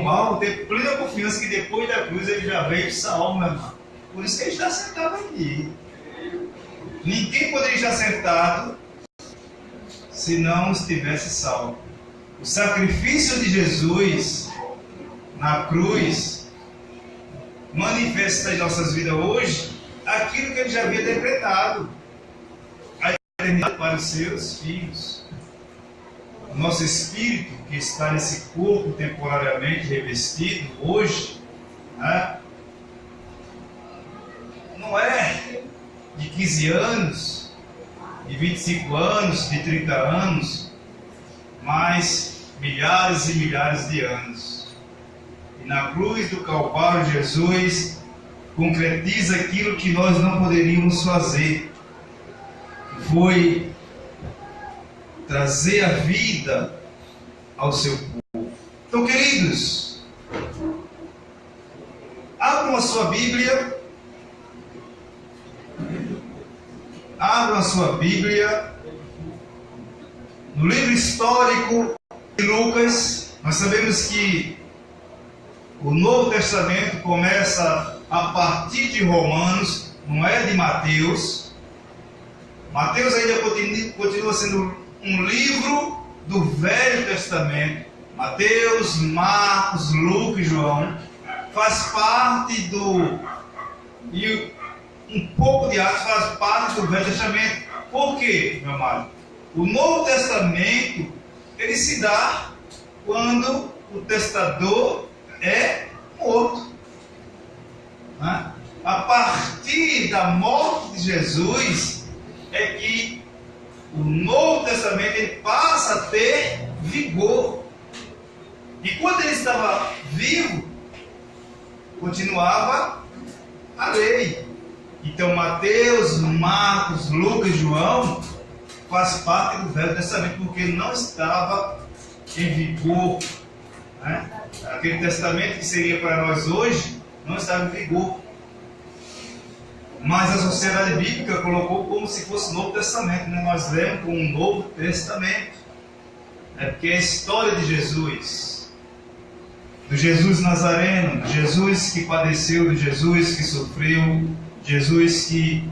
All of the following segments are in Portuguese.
mal, ter plena confiança que depois da cruz ele já veio salvo, meu irmão. Por isso que ele está sentado aqui. Ninguém poderia estar sentado se não estivesse salvo. O sacrifício de Jesus na cruz manifesta em nossas vidas hoje aquilo que ele já havia decretado, a eternidade para os seus filhos. O nosso espírito, que está nesse corpo temporariamente revestido hoje, né, não é de 15 anos, de 25 anos, de 30 anos, mas milhares e milhares de anos. E na cruz do Calvário, Jesus concretiza aquilo que nós não poderíamos fazer, que foi trazer a vida ao seu povo. Então, queridos, abram a sua Bíblia. Abram a sua Bíblia no livro histórico de Lucas. Nós sabemos que o Novo Testamento começa a partir de Romanos, não é de Mateus. Mateus ainda continua sendo um livro do Velho Testamento. Mateus, Marcos, Lucas e João faz parte do... e um pouco de Atos faz parte do Velho Testamento. Por quê, meu amado? O Novo Testamento, ele se dá quando o testador é morto. Né? A partir da morte de Jesus é que o Novo Testamento ele passa a ter vigor. E quando ele estava vivo, continuava a lei. Então Mateus, Marcos, Lucas e João faz parte do Velho Testamento, porque não estava em vigor. Né? Aquele testamento que seria para nós hoje não estava em vigor. Mas a Sociedade Bíblica colocou como se fosse o Novo Testamento, né? Nós lemos como um Novo Testamento. Porque é a história de Jesus, do Jesus Nazareno, do Jesus que padeceu, do Jesus que sofreu, Jesus que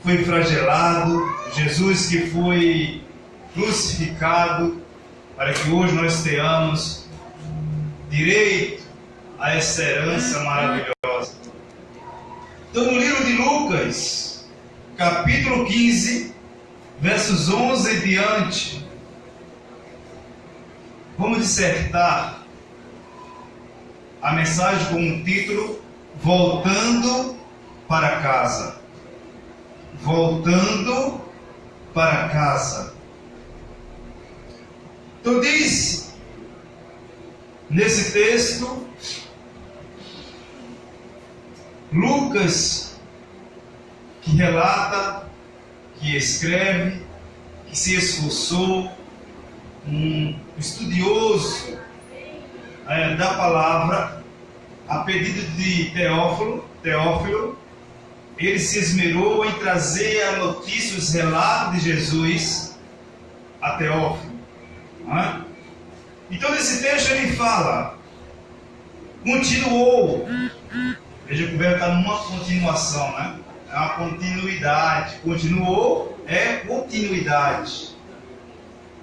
foi flagelado, Jesus que foi crucificado, para que hoje nós tenhamos direito a essa herança maravilhosa. Então, no livro de Lucas, capítulo 15, versos 11 e diante, vamos dissertar a mensagem com um título: Voltando para casa. Voltando para casa. Então diz nesse texto, Lucas, que relata, que escreve, que se esforçou, um estudioso da palavra, a pedido de Teófilo, ele se esmerou em trazer a notícia, os relatos de Jesus a Teófilo. Então nesse texto ele fala, continuou. Veja que o verbo está numa continuação, né? É uma continuidade. Continuou é continuidade.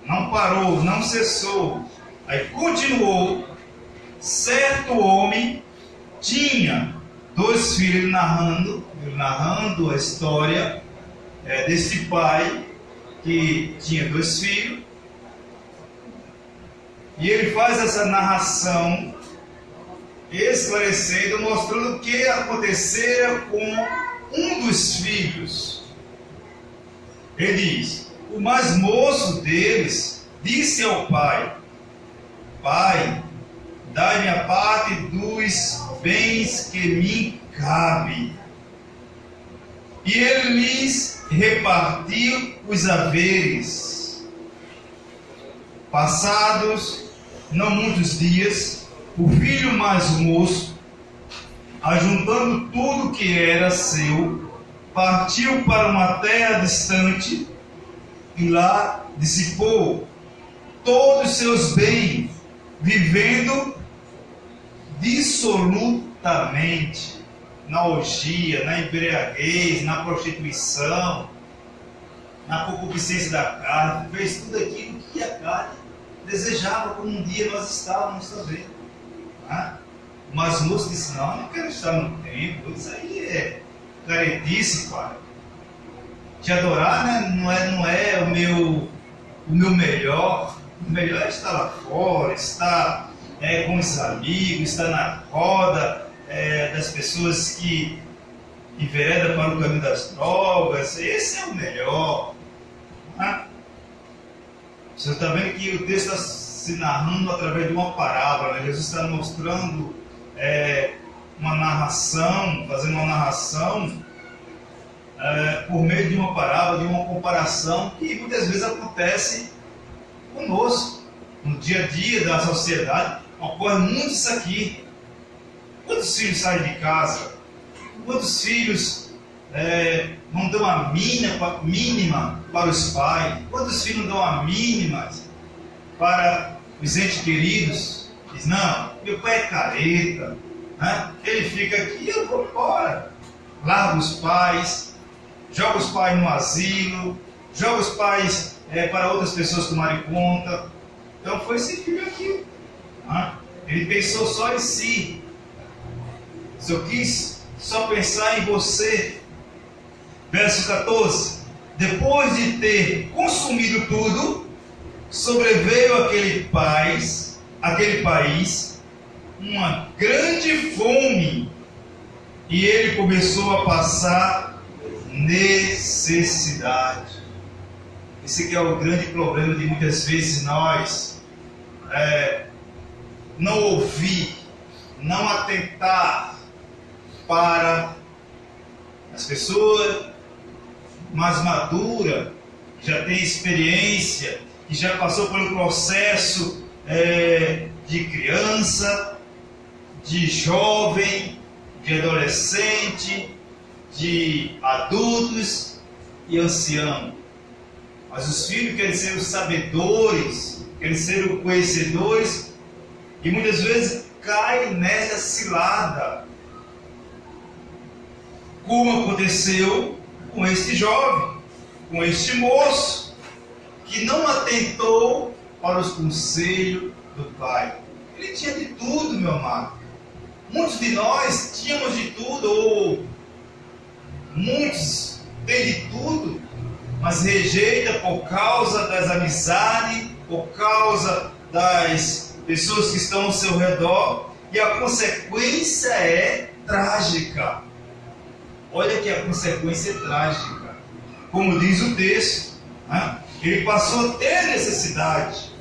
Não parou, não cessou. Aí continuou. Certo homem tinha 2 filhos, narrando a história desse pai que tinha 2 filhos. E ele faz essa narração esclarecendo, mostrando o que acontecera com um dos filhos. Ele diz: o mais moço deles disse ao pai: Pai, dai-me a parte dos bens que me cabe. E ele lhes repartiu os haveres. Passados não muitos dias, o filho mais moço, ajuntando tudo que era seu, partiu para uma terra distante e lá dissipou todos os seus bens, vivendo dissolutamente na orgia, na embriaguez, na prostituição, na concupiscência da carne, fez tudo aquilo que a carne desejava, como um dia nós estávamos também. Né? Mas o moço disse: não, eu não quero estar no templo, isso aí é caretice, pai. Te adorar, né, não é o meu melhor. O melhor é estar lá fora, estar com os amigos, estar na roda das pessoas que enveredam para o caminho das drogas. Esse é o melhor. Né? Você está vendo que o texto está se narrando através de uma parábola. Né? Jesus está mostrando uma narração, fazendo uma narração por meio de uma parábola, de uma comparação que muitas vezes acontece conosco, no dia a dia da sociedade. Ocorre muito isso aqui. Quantos filhos saem de casa? Quantos filhos não dão a mínima para os pais? Quantos filhos não dão a mínima para os entes queridos? Diz: não, meu pai é careta, né? Ele fica aqui, eu vou embora. Larga os pais, joga os pais no asilo, joga os pais para outras pessoas tomarem conta. Então foi esse filho aqui. Né? Ele pensou só em si. Só quis pensar em você. Verso 14: depois de ter consumido tudo, sobreveio àquele país uma grande fome, e ele começou a passar necessidade. Esse aqui é o grande problema de muitas vezes nós não ouvir, não atentar para as pessoas mais maduras, que já tem experiência, que já passou pelo processo de criança, de jovem, de adolescente, de adultos e anciãos. Mas os filhos querem ser os sabedores, querem ser os conhecedores, e muitas vezes caem nessa cilada, como aconteceu com este jovem, com este moço, que não atentou para os conselhos do pai. Ele tinha de tudo, meu amado. Muitos de nós tínhamos de tudo, ou muitos têm de tudo, mas rejeita por causa das amizades, por causa das pessoas que estão ao seu redor, e a consequência é trágica. Olha que a consequência é trágica. Como diz o texto, né? Ele passou a ter necessidade.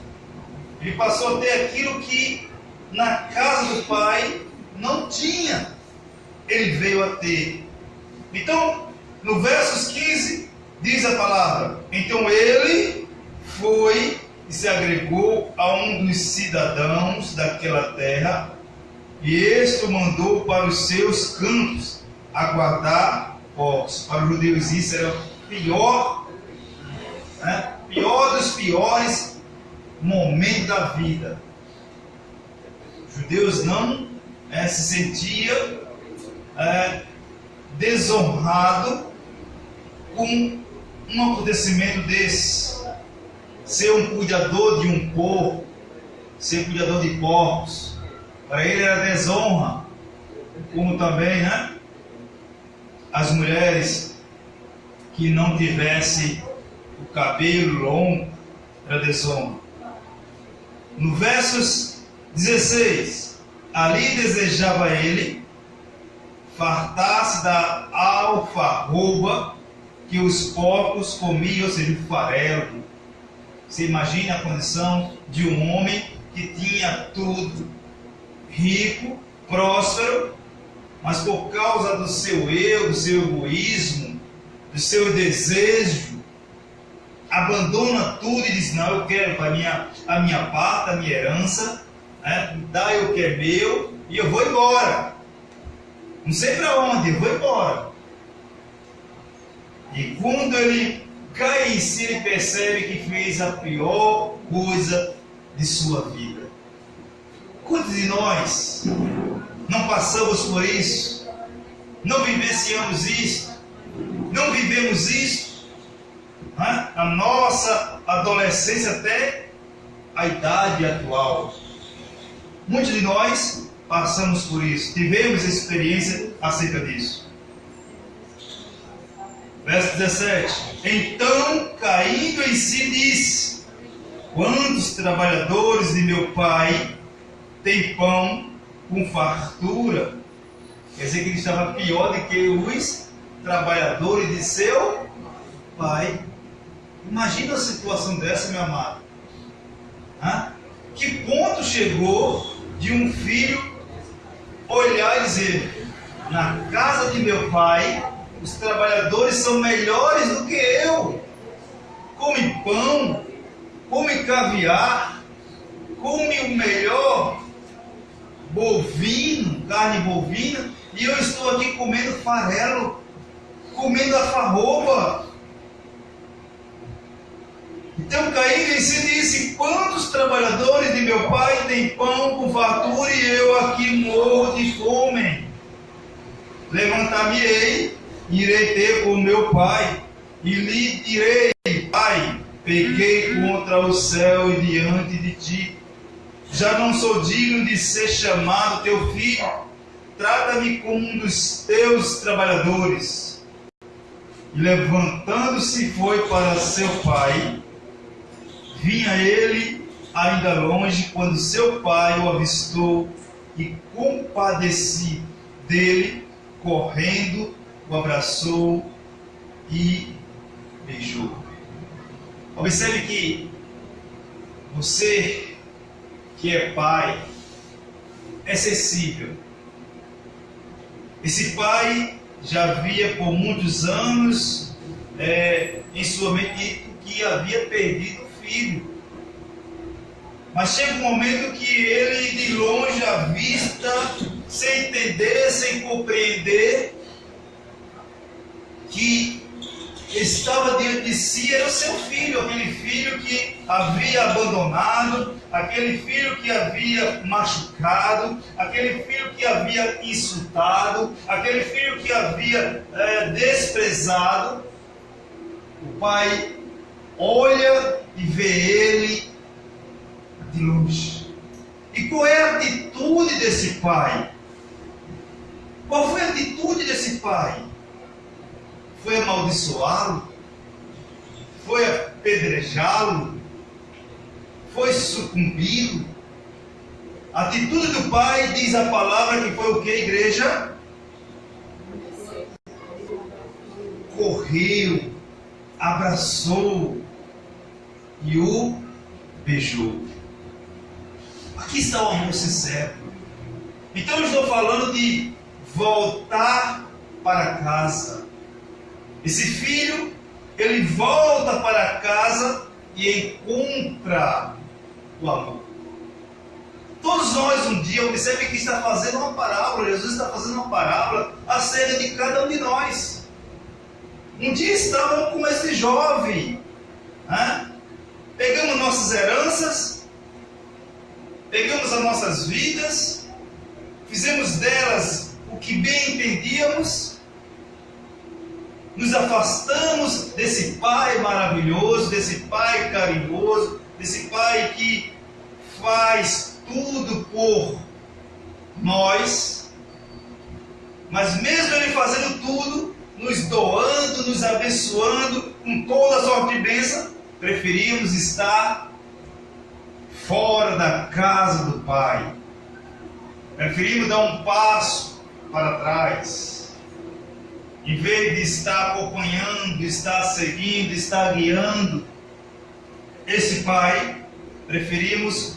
Ele passou a ter aquilo que na casa do pai não tinha. Ele veio a ter. Então, no versos 15, diz a palavra: então ele foi e se agregou a um dos cidadãos daquela terra, e este o mandou para os seus campos aguardar porcos. Para os judeus isso era o pior, né? Pior dos piores momentos da vida. Os judeus não se sentiam desonrados com um acontecimento desse. Ser um cuidador de um porco, ser cuidador de porcos, para ele era desonra. Como também, né, as mulheres que não tivessem o cabelo longo, era desonra. No versos 16, ali desejava ele fartar-se da alfarroba que os porcos comiam, ou seja, o farelo. Você imagina a condição de um homem que tinha tudo, rico, próspero, mas por causa do seu eu, do seu egoísmo, do seu desejo, abandona tudo e diz: não, eu quero a minha parte, a minha herança, né? Dá o que é meu e eu vou embora. Não sei para onde, eu vou embora. E quando ele cai em si, ele percebe que fez a pior coisa de sua vida. Quantos de nós não passamos por isso? Não vivenciamos isso? Não vivemos isso? A nossa adolescência até a idade atual. Muitos de nós passamos por isso. Tivemos experiência acerca disso. Verso 17. Então, caindo em si, disse: quantos trabalhadores de meu pai têm pão com fartura? Quer dizer que ele estava pior do que os trabalhadores de seu pai. Imagina a situação dessa, meu amado. Que ponto chegou de um filho olhar e dizer: na casa de meu pai os trabalhadores são melhores do que eu. Come pão, come caviar, come o melhor bovino, carne bovina, e eu estou aqui comendo farelo, comendo alfarroba. Então, caindo em si, disse: quantos trabalhadores de meu pai têm pão com fartura e eu aqui morro de fome? Levantar-me-ei, irei ter com meu pai, e lhe direi: pai, pequei contra o céu e diante de ti. Já não sou digno de ser chamado teu filho. Trata-me como um dos teus trabalhadores. E levantando-se foi para seu pai. Vinha ele ainda longe, quando seu pai o avistou, e compadeci dele, correndo, o abraçou e beijou. Observe que você que é pai é sensível. Esse pai já havia por muitos anos em sua mente que havia perdido o filho. Mas chega um momento que ele, de longe à vista, sem entender, sem compreender, que estava diante de si era o seu filho, aquele filho que havia abandonado, aquele filho que havia machucado, aquele filho que havia insultado, aquele filho que havia desprezado. O pai olha e vê ele de longe. E qual é a atitude desse pai? Qual foi a atitude desse pai? Foi amaldiçoá-lo? Foi apedrejá-lo? Foi sucumbi-lo? A atitude do pai diz a palavra que foi o que, igreja? Correu, abraçou e o beijou. Aqui está o amor sincero. Então eu estou falando de voltar para casa. Esse filho, ele volta para casa e encontra o amor. Todos nós um dia, observe que está fazendo uma parábola, Jesus está fazendo uma parábola acerca de cada um de nós. Um dia estavam com esse jovem, pegamos nossas heranças, pegamos as nossas vidas, fizemos delas o que bem entendíamos, nos afastamos desse pai maravilhoso, desse pai carinhoso, desse pai que faz tudo por nós, mas mesmo ele fazendo tudo, nos doando, nos abençoando com toda a sorte e bênção, preferimos estar fora da casa do Pai. Preferimos dar um passo para trás. Em vez de estar acompanhando, estar seguindo, estar guiando esse Pai, preferimos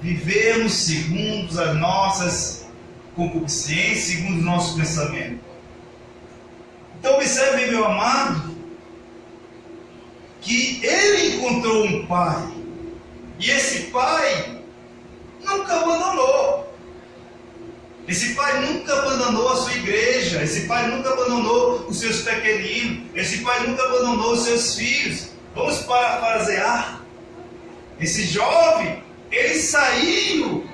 vivermos segundo as nossas concupiscências, segundo os nossos pensamentos. Então observe, meu amado, que ele encontrou um pai, e esse pai nunca abandonou. Esse pai nunca abandonou a sua igreja, esse pai nunca abandonou os seus pequeninos, esse pai nunca abandonou os seus filhos. Vamos parafrasear. Esse jovem, ele saiu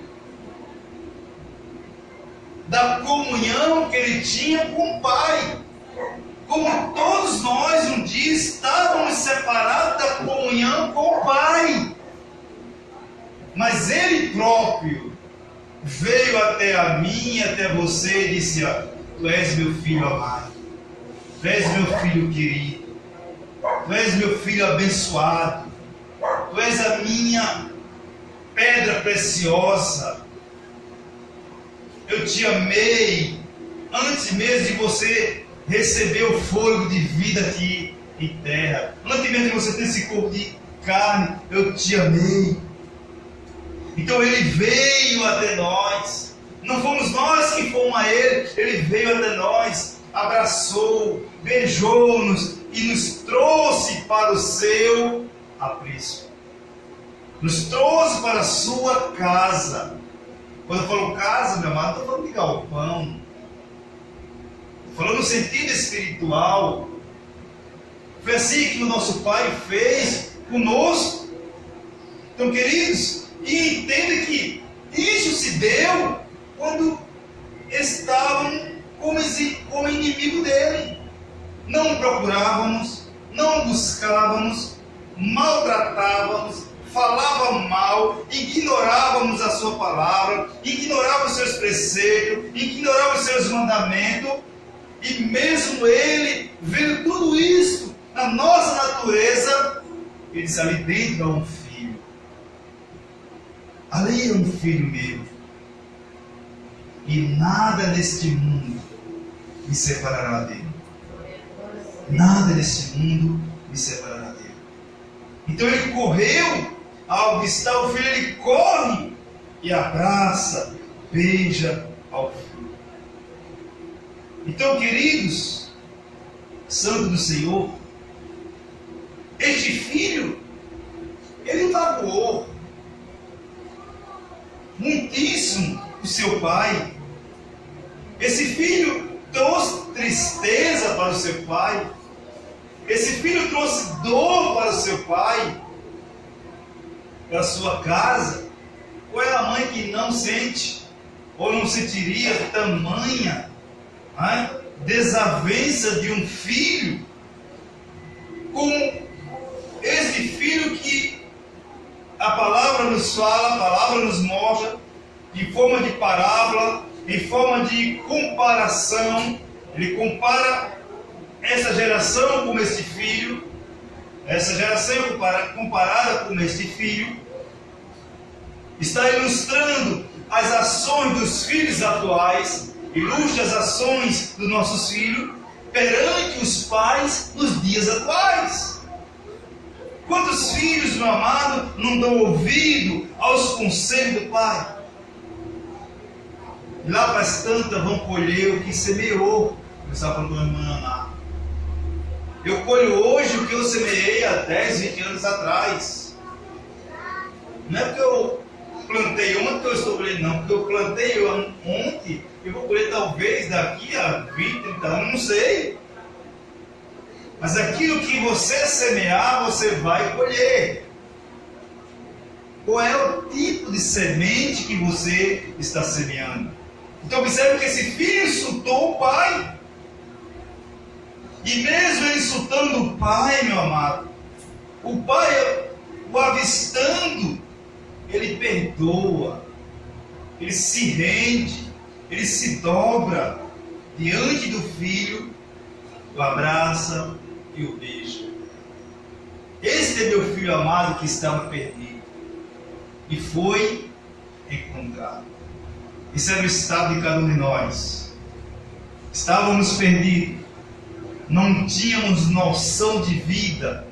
da comunhão que ele tinha com o Pai. Como todos nós um dia estávamos separados da comunhão com o Pai. Mas ele próprio veio até a mim, até você e disse: tu és meu filho amado, tu és meu filho querido, tu és meu filho abençoado, tu és a minha pedra preciosa. Eu te amei antes mesmo de você receber o fôlego de vida aqui em terra. Antes mesmo de você ter esse corpo de carne, eu te amei. Então ele veio até nós. Não fomos nós que fomos a ele. Ele veio até nós, abraçou, beijou-nos e nos trouxe para o seu aprisco. Nos trouxe para a sua casa. Quando eu falo casa, meu amado, estou falando de galpão. Estou falando no sentido espiritual. Foi assim que o nosso Pai fez conosco. Então, queridos, e entenda que isso se deu quando estavam como inimigo dele. Não procurávamos, não buscávamos, maltratávamos, falava mal, ignorávamos a sua palavra, ignorávamos os seus preceitos, ignorávamos os seus mandamentos, e mesmo ele, vendo tudo isso na nossa natureza, ele disse: ali dentro há um filho, ali é um filho meu, e nada neste mundo me separará dele. Nada neste mundo me separará dele. Então ele correu. Ao avistar o filho, ele corre e abraça, beija ao filho. Então, queridos, santo do Senhor, este filho, ele magoou muitíssimo o seu pai. Esse filho trouxe tristeza para o seu pai. Esse filho trouxe dor para o seu pai, para a sua casa. Qual é a mãe que não sente, ou não sentiria tamanha desavença de um filho com esse filho que a palavra nos fala, a palavra nos mostra, em forma de parábola, em forma de comparação. Ele compara essa geração com este filho, essa geração comparada com este filho, está ilustrando as ações dos filhos atuais, ilustra as ações dos nossos filhos perante os pais nos dias atuais. Quantos filhos, meu amado, não dão ouvido aos conselhos do pai? E lá para as tantas vão colher o que semeou. Eu estava falando com a irmã Ana. Eu colho hoje o que eu semeei há 10, 20 anos atrás. Não é porque eu plantei ontem que eu estou colhendo, não. Porque eu plantei ontem, eu vou colher talvez daqui a 20, 30 anos, não sei. Mas aquilo que você semear, você vai colher. Qual é o tipo de semente que você está semeando? Então observe que esse filho insultou o pai. E mesmo ele insultando o pai, meu amado, o pai, o avistando, ele perdoa, ele se rende, ele se dobra diante do filho, o abraça e o beija. Este é meu filho amado que estava perdido e foi encontrado. Isso era o estado de cada um de nós. Estávamos perdidos. Não tínhamos noção de vida,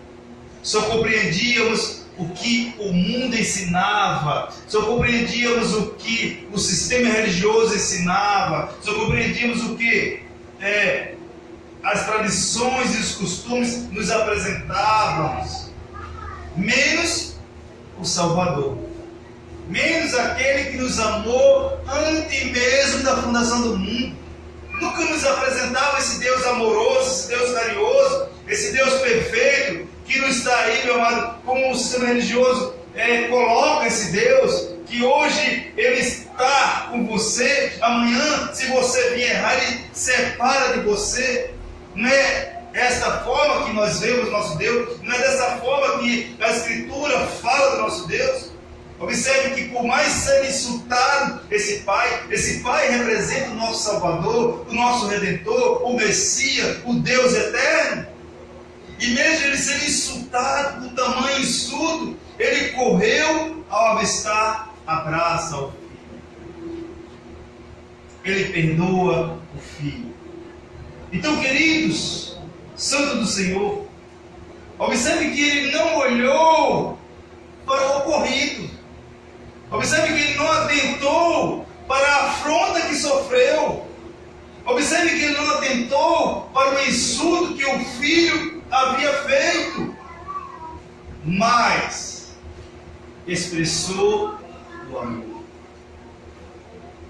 só compreendíamos o que o mundo ensinava, só compreendíamos o que o sistema religioso ensinava, só compreendíamos o que as tradições e os costumes nos apresentavam, menos o Salvador, menos aquele que nos amou antes mesmo da fundação do mundo. Nunca nos apresentava esse Deus amoroso, esse Deus carinhoso, esse Deus perfeito, que não está aí, meu amado, como o sistema religioso coloca esse Deus, que hoje Ele está com você, amanhã, se você vier errar, Ele separa de você. Não é esta forma que nós vemos nosso Deus, não é dessa forma que a Escritura fala do nosso Deus. Observe que por mais ser insultado esse Pai representa o nosso Salvador, o nosso Redentor, o Messias, o Deus eterno. E mesmo ele sendo insultado por tamanho insulto, ele correu ao avistar a graça ao Filho. Ele perdoa o Filho. Então, queridos, santo do Senhor, observe que ele não olhou para o ocorrido. Observe que ele não atentou para a afronta que sofreu. Observe que ele não atentou para o insulto que o filho havia feito, mas expressou o amor.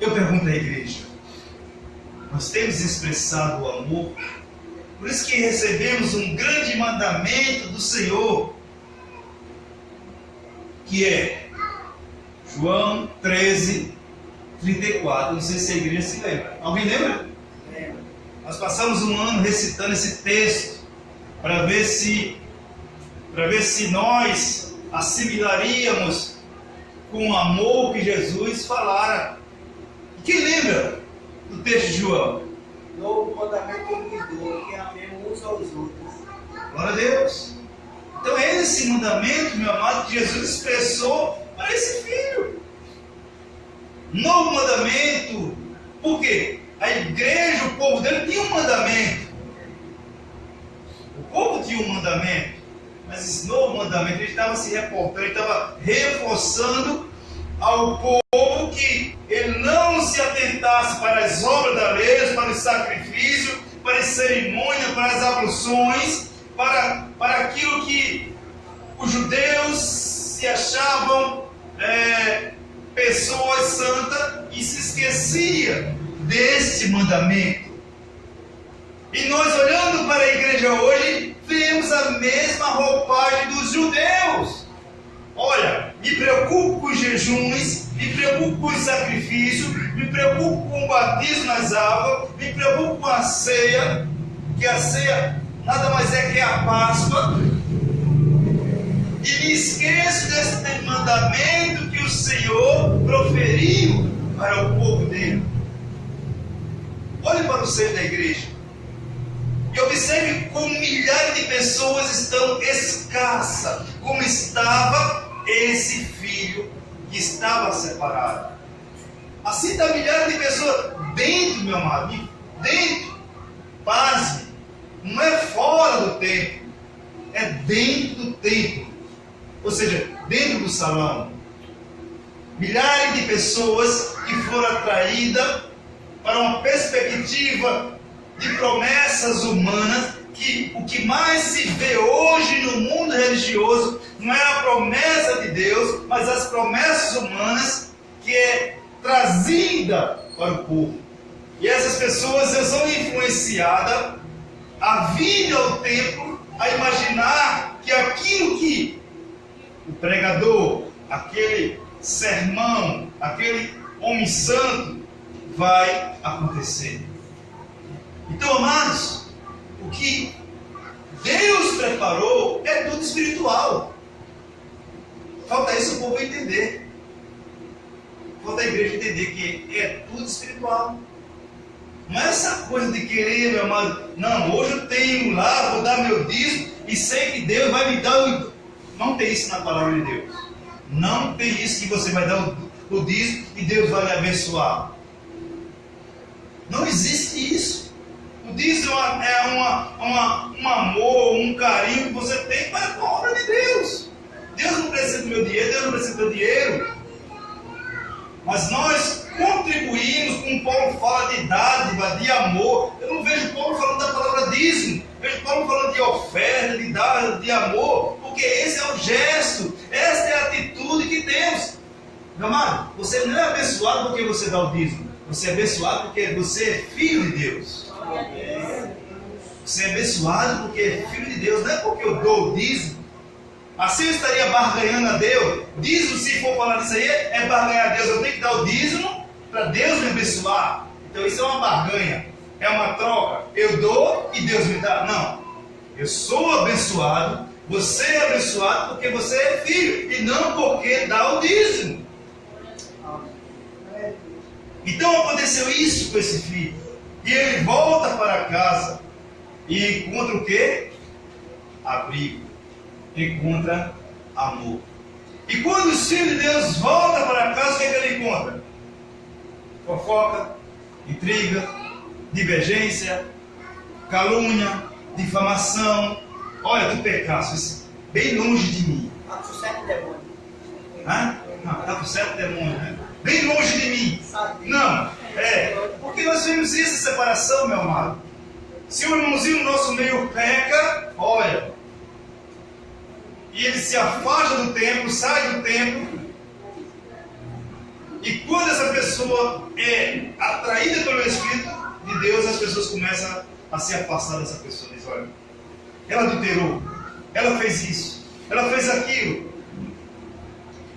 Eu pergunto à igreja: nós temos expressado o amor? Por isso que recebemos um grande mandamento do Senhor, que é João 13, 34. Não sei se a igreja se lembra. Alguém lembra? Lembra. Nós passamos um ano recitando esse texto para ver se nós assimilaríamos com o amor que Jesus falara. Quem lembra do texto de João? Novo mandamento eu lhes dou, que amemos uns aos outros. Glória a Deus. Então é esse mandamento, meu amado, que Jesus expressou para esse filho. Novo mandamento. Por quê? A igreja, o povo dele tinha um mandamento. O povo tinha um mandamento. Mas esse novo mandamento, ele estava se reportando, ele estava reforçando ao povo que ele não se atentasse para as obras da lei, para o sacrifício, para as cerimônias, para as abluções, para aquilo que os judeus se achavam pessoas santas e se esquecia deste mandamento. E nós, olhando para a igreja hoje, vemos a mesma roupagem dos judeus. Olha, me preocupo com os jejuns, me preocupo com os sacrifícios, me preocupo com o batismo nas águas, me preocupo com a ceia, que a ceia nada mais é que a Páscoa. E me esqueço desse mandamento que o Senhor proferiu para o povo dele. Olhe para o seio da igreja e observe como milhares de pessoas estão escassas, como estava esse filho que estava separado. Assim está milhares de pessoas dentro, meu amado, dentro. Pasme, não é fora do templo, é dentro do templo, ou seja, dentro do salão. Milhares de pessoas que foram atraídas para uma perspectiva de promessas humanas, que o que mais se vê hoje no mundo religioso não é a promessa de Deus, mas as promessas humanas que é trazida para o povo. E essas pessoas são influenciadas a vir ao templo, a imaginar que aquilo que o pregador, aquele sermão, aquele homem santo vai acontecer. Então, amados, o que Deus preparou é tudo espiritual. Falta isso o povo entender. Falta a igreja entender que é tudo espiritual. Não é essa coisa de querer, meu amado, não, hoje eu tenho lá, vou dar meu dízimo e sei que Deus vai me dar o... Não tem isso na palavra de Deus. Não tem isso que você vai dar o dízimo e Deus vai lhe abençoar. Não existe isso. O dízimo é um amor, um carinho que você tem para a obra de Deus. Deus não precisa do meu dinheiro, Deus não precisa do dinheiro. Mas nós contribuímos, como Paulo fala de dádiva, de amor. Eu não vejo Paulo falando da palavra dízimo. Vejo Paulo falando de oferta, de dádiva, de amor. Porque esse é o gesto, esta é a atitude que temos. Meu amado, você não é abençoado porque você dá o dízimo. Você é abençoado porque você é filho de Deus. Você é abençoado porque é filho de Deus. Não é porque eu dou o dízimo. Assim eu estaria barganhando a Deus. Dízimo, se for falar disso aí, é barganhar a Deus. Eu tenho que dar o dízimo para Deus me abençoar. Então isso é uma barganha, é uma troca. Eu dou e Deus me dá. Não. Eu sou abençoado, você é abençoado porque você é filho e não porque dá o dízimo. Então aconteceu isso com esse filho. E ele volta para casa e encontra o quê? Abrigo. Encontra amor. E quando os filhos de Deus voltam para casa, o que ele encontra? Fofoca, intriga, divergência, calúnia, difamação. Olha que pecado, isso bem longe de mim. Está com 7 demônios. Hã? Não, está com 7 demônios, né? Bem longe de mim. Não, porque nós vemos essa separação, meu amado. Se o irmãozinho no nosso meio peca, olha, e ele se afasta do templo, sai do templo, e quando essa pessoa é atraída pelo Espírito de Deus, as pessoas começam a se afastar dessa pessoa. Diz, olha, ela adulterou, ela fez isso, ela fez aquilo.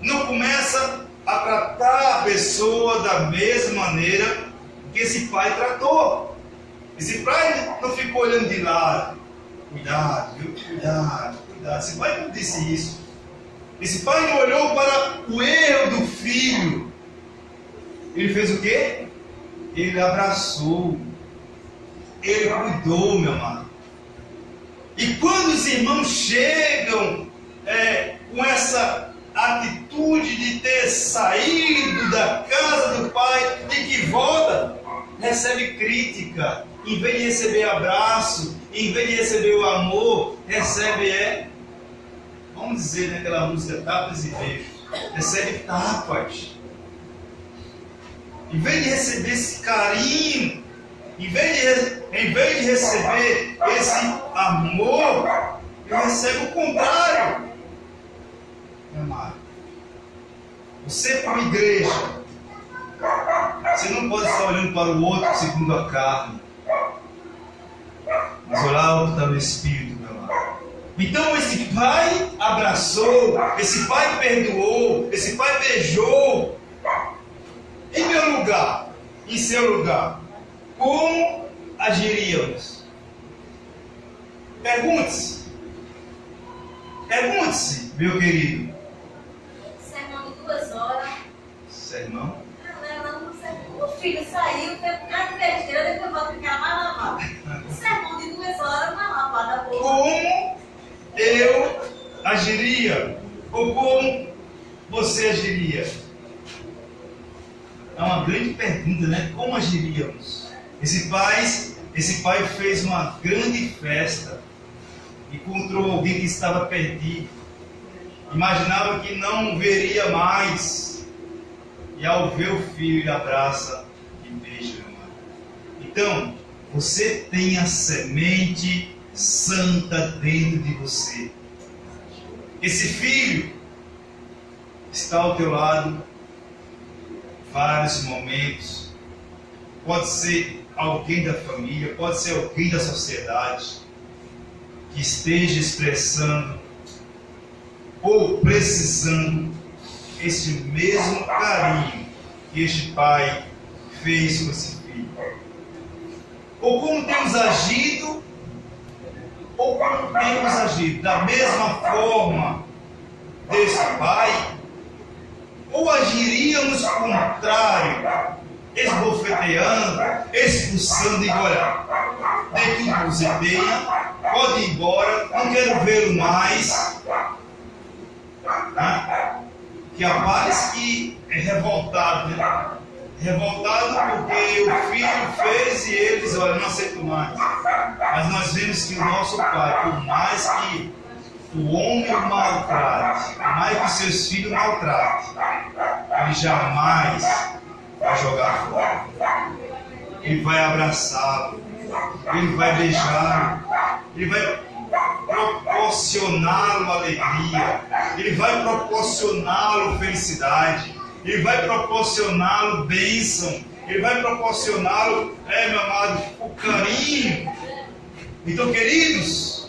Não começa a tratar a pessoa da mesma maneira que esse pai tratou. Esse pai não ficou olhando de lado. Cuidado, viu? Cuidado. Esse pai não disse isso. Esse pai não olhou para o erro do filho. Ele fez o quê? Ele abraçou. Ele cuidou, meu amado. E quando os irmãos chegam com essa atitude de ter saído da casa do pai e que volta, recebe crítica. Em vez de receber abraço, em vez de receber o amor, recebe vamos dizer naquela música, tapas e beijos. Recebe tapas. Em vez de receber esse carinho, em vez de receber esse amor, ele recebe o contrário. Meu amado, você como igreja, você não pode estar olhando para o outro segundo a carne, mas olhar o que está no Espírito, meu amado. Então esse pai abraçou, esse pai perdoou, esse pai beijou. Em meu lugar, em seu lugar, como agiríamos? Pergunte-se, meu querido. Sermão de 2 horas. Sermão? O filho saiu, fez um bocado de besteira, depois volta ficar mais lavado. Sermão de 2 horas, mais lavada boa. Como eu agiria? Ou como você agiria? É uma grande pergunta, né? Como agiríamos? Esse pai fez uma grande festa. Encontrou alguém que estava perdido. Imaginava que não veria mais. E ao ver o filho, ele abraça e beija, meu amado. Então, você tem a semente santa dentro de você. Esse filho está ao teu lado vários momentos. Pode ser alguém da família, pode ser alguém da sociedade que esteja expressando ou precisando esse mesmo carinho que este pai fez com esse filho. Ou como temos agido, da mesma forma desse pai, ou agiríamos contrário, esbofeteando, expulsando e olha, dê tudo que você tenha, pode ir embora, não quero vê-lo mais. Que a paz que é revoltado, né? Revoltado porque o filho fez e ele diz, olha, não aceito mais. Mas nós vemos que o nosso pai, por mais que o homem o maltrate, por mais que os seus filhos maltratem, ele jamais vai jogar fora. Ele vai abraçá-lo, ele vai beijá-lo, ele vai proporcioná-lo alegria, ele vai proporcioná-lo felicidade, ele vai proporcioná-lo bênção, ele vai proporcioná-lo, meu amado, o carinho. Então, queridos,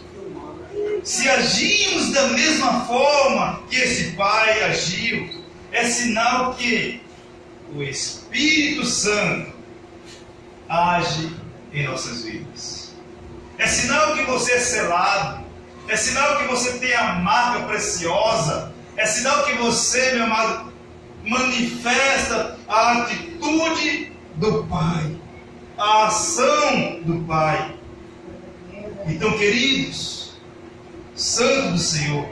Se agimos da mesma forma que esse pai agiu, é sinal que o Espírito Santo age em nossas vidas. É sinal que você é selado. É sinal que você tem a marca preciosa. É sinal que você, meu amado, manifesta a atitude do Pai, a ação do Pai. Então, queridos, santos do Senhor,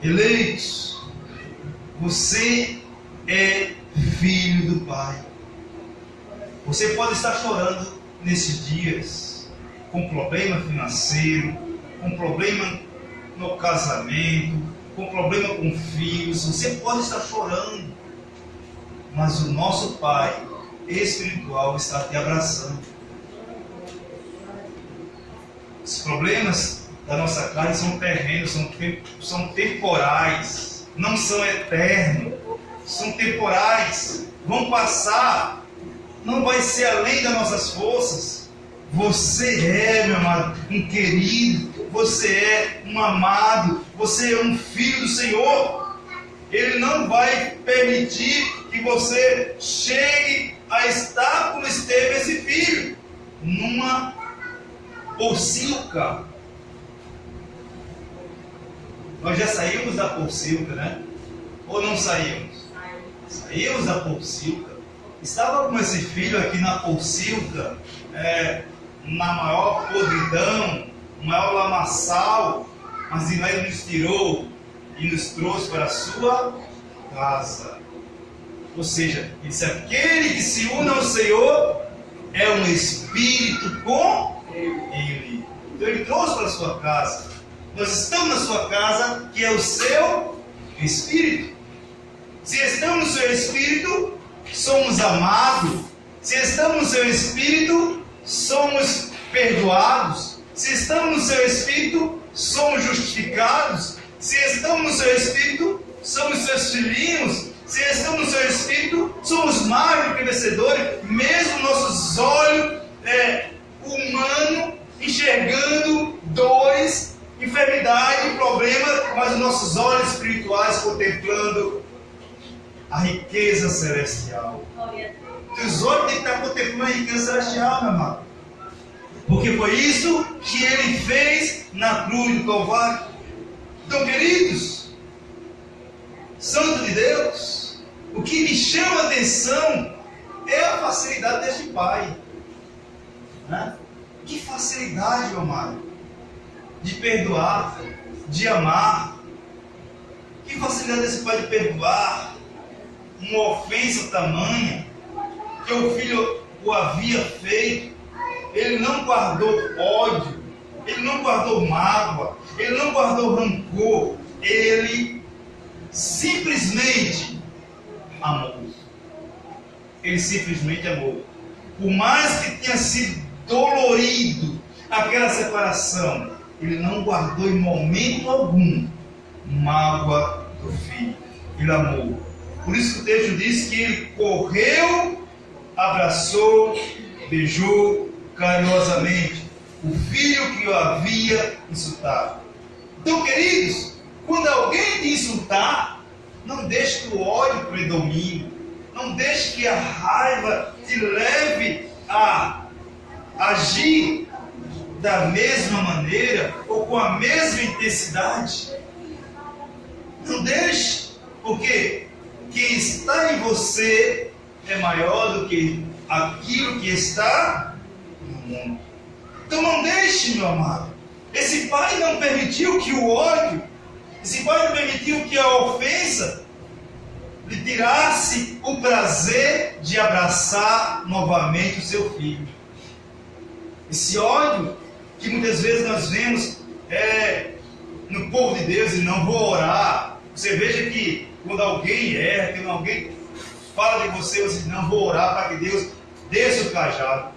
eleitos, você é filho do Pai. Você pode estar chorando nesses dias, com problema financeiro, com problema no casamento, com problema com filhos. Você pode estar chorando, mas o nosso Pai espiritual está te abraçando. Os problemas da nossa carne são terrenos, são temporais, não são eternos, são temporais, vão passar, não vai ser além das nossas forças. Você é, meu amado, um querido, você é um amado, você é um filho do Senhor. Ele não vai permitir que você chegue a estar como esteve esse filho, numa porcilca. Nós já saímos da porcilca, né? Ou não saímos? Saímos da porcilca. Estava com esse filho aqui na porcilca, na maior podridão, maior lamaçal, mas ele nos tirou e nos trouxe para a sua casa. Ou seja, ele disse: aquele que se une ao Senhor é um espírito com Ele. Então ele trouxe para a sua casa. Nós estamos na sua casa, que é o seu espírito. Se estamos no seu espírito, somos amados. Se estamos no seu espírito, somos perdoados. Se estamos no seu espírito, somos justificados. Se estamos no seu espírito, somos seus filhinhos. Se estamos no seu espírito, somos mais do que vencedores. Mesmo nossos olhos humanos enxergando dores, enfermidade, problema, mas os nossos olhos espirituais contemplando a riqueza celestial. Os olhos têm que estar contemplando a riqueza celestial, meu amado. Porque foi isso que ele fez na cruz do Calvário. Então, queridos, santo de Deus, o que me chama a atenção é a facilidade deste Pai. Né? Que facilidade, meu amado, de perdoar, de amar. Que facilidade desse Pai de perdoar uma ofensa tamanha que o filho o havia feito. Ele não guardou ódio, ele não guardou mágoa, ele não guardou rancor, ele simplesmente amou. Ele simplesmente amou. Por mais que tenha sido dolorido aquela separação, ele não guardou em momento algum mágoa do filho. Ele amou. Por isso que o texto diz que ele correu, abraçou, beijou carinhosamente o filho que o havia insultado. Então, queridos, quando alguém te insultar, não deixe que o ódio predomine, não deixe que a raiva te leve a agir da mesma maneira ou com a mesma intensidade. Não deixe, porque quem está em você é maior do que aquilo que está no mundo. Então não deixe, meu amado. Esse Pai não permitiu que o ódio, esse Pai não permitiu que a ofensa lhe tirasse o prazer de abraçar novamente o seu filho. Esse ódio que muitas vezes nós vemos no povo de Deus, e não vou orar. Você veja que quando alguém erra, quando alguém fala de você, você diz: não vou orar para que Deus desça o cajado.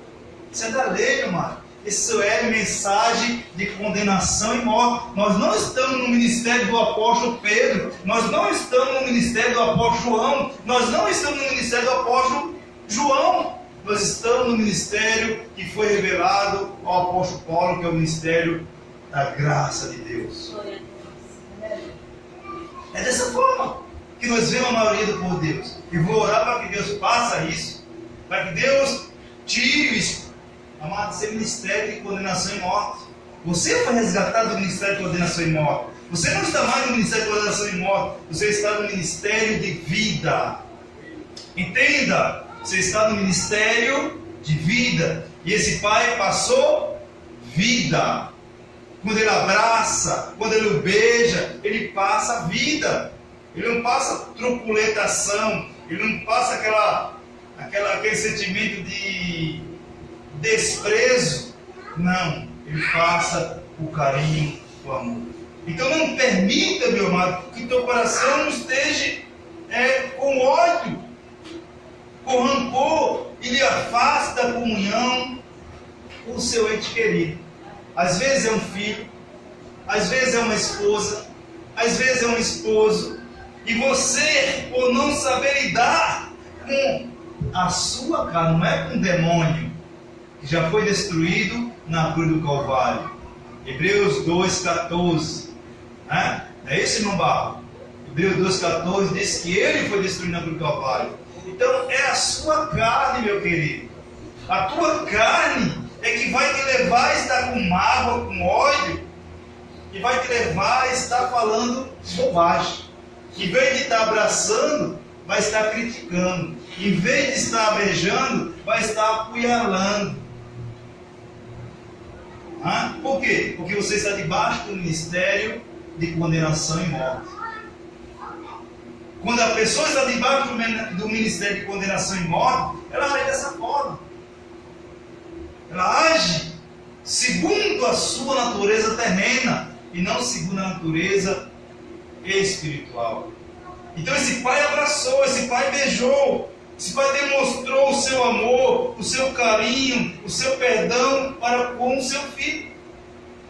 Isso é da lei, meu irmão. Isso é mensagem de condenação e morte. Nós não estamos no ministério do apóstolo Pedro, nós não estamos no ministério do apóstolo João, nós não estamos no ministério do apóstolo João. Nós estamos no ministério que foi revelado ao apóstolo Paulo, que é o ministério da graça de Deus. Glória a Deus. É dessa forma que nós vemos a maioria do povo de Deus. E vou orar para que Deus faça isso, para que Deus tire isso. Amado, esse ministério de condenação e morte. Você foi resgatado do ministério de condenação e morte. Você não está mais no ministério de condenação e morte. Você está no ministério de vida. Entenda, você está no ministério de vida. E esse pai passou vida. Quando ele abraça, quando ele o beija, ele passa vida. Ele não passa truculentação. Ele não passa aquele sentimento de desprezo. Não, ele passa o carinho, o amor. Então não permita, meu amado, que teu coração esteja com ódio, com rancor, e lhe afaste da comunhão com o seu ente querido. Às vezes é um filho, às vezes é uma esposa, às vezes é um esposo, e você, por não saber lidar com a sua carne, não é com o demônio, que já foi destruído na cruz do Calvário. Hebreus 2,14. Não é isso, irmão Barro? Hebreus 2,14 diz que ele foi destruído na cruz do Calvário. Então é a sua carne, meu querido. A tua carne é que vai te levar a estar com mágoa, com ódio, e vai te levar a estar falando bobagem. Em vez de estar abraçando, vai estar criticando. Em vez de estar beijando, vai estar apunhalando. Por quê? Porque você está debaixo do ministério de condenação e morte. Quando a pessoa está debaixo do ministério de condenação e morte, ela age dessa forma. Ela age segundo a sua natureza terrena e não segundo a natureza espiritual. Então esse pai abraçou, esse pai beijou, esse pai demonstrou o seu amor, o seu carinho, o seu perdão para com o seu filho.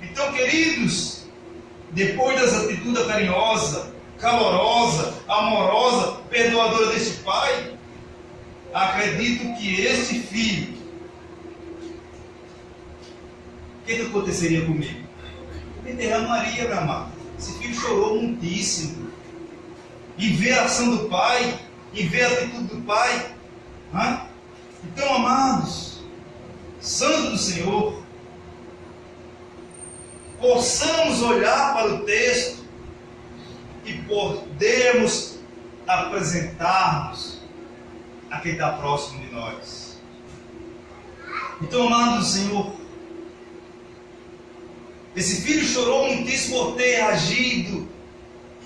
Então, queridos, depois das atitudes carinhosas, calorosa, amorosa, perdoadora deste pai, acredito que este filho, o que aconteceria comigo? Eu me derramaria, meu amado. Esse filho chorou muitíssimo. E ver a ação do pai, e ver a atitude do pai. Então, amados, santos do Senhor, possamos olhar para o texto e podermos apresentarmos a quem está próximo de nós. Então, amados do Senhor, esse filho chorou muitíssimo por ter agido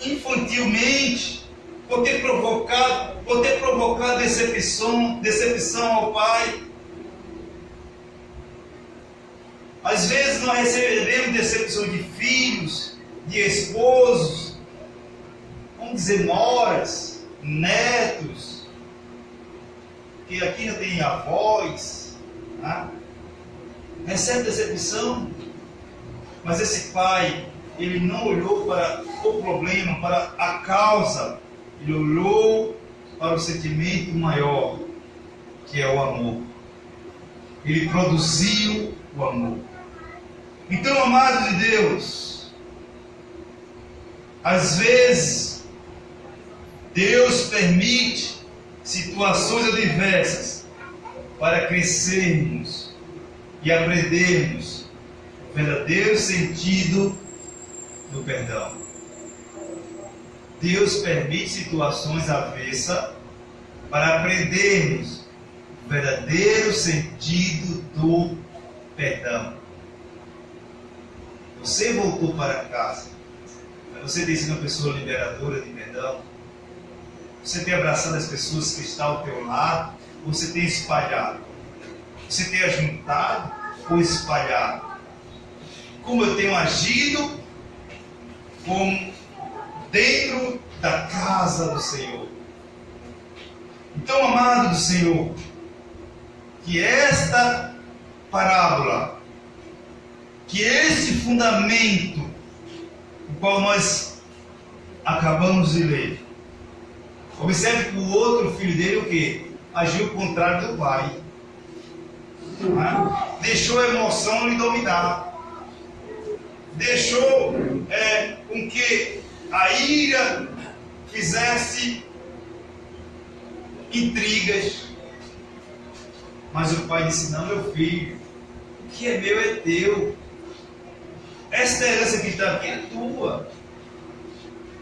infantilmente, por ter provocado decepção ao pai. Às vezes nós recebemos decepção de filhos, de esposos, vamos dizer noras, netos, que aqui não tem avós, recebe decepção, mas esse pai, ele não olhou para o problema, para a causa, ele olhou para o sentimento maior, que é o amor. Ele produziu o amor. Então, amados de Deus, às vezes, Deus permite situações adversas para crescermos e aprendermos o verdadeiro sentido do perdão. Deus permite situações avessas para aprendermos o verdadeiro sentido do perdão. Você voltou para casa, mas você tem sido uma pessoa liberadora de perdão? Você tem abraçado as pessoas que estão ao teu lado, ou você tem espalhado? Você tem ajuntado ou espalhado? Como eu tenho agido como dentro da casa do Senhor. Então, amado do Senhor, que esta parábola, que este fundamento, o qual nós acabamos de ler, observe que o outro filho dele, o quê? Agiu ao contrário do pai. Deixou a emoção lhe dominar. deixou com que a ira fizesse intrigas. Mas o pai disse: não, meu filho, o que é meu é teu. Esta herança que está aqui é tua.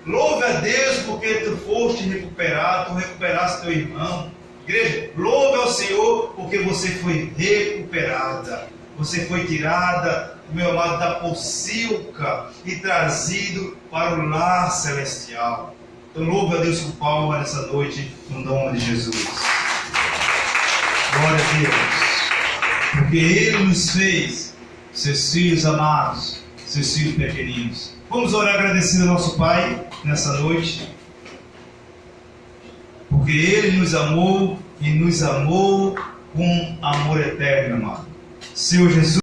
Louve a Deus porque tu foste recuperado, tu recuperaste teu irmão. Igreja, louve ao Senhor porque você foi recuperada. Você foi tirada, meu amado, da pocilga e trazido para o lar celestial. Então louve a Deus com palma nessa noite, no nome de Jesus. Glória a Deus. Porque Ele nos fez seus filhos amados, seus filhos pequeninos. Vamos orar agradecendo ao nosso Pai nessa noite. Porque Ele nos amou e nos amou com amor eterno, amado. Senhor Jesus.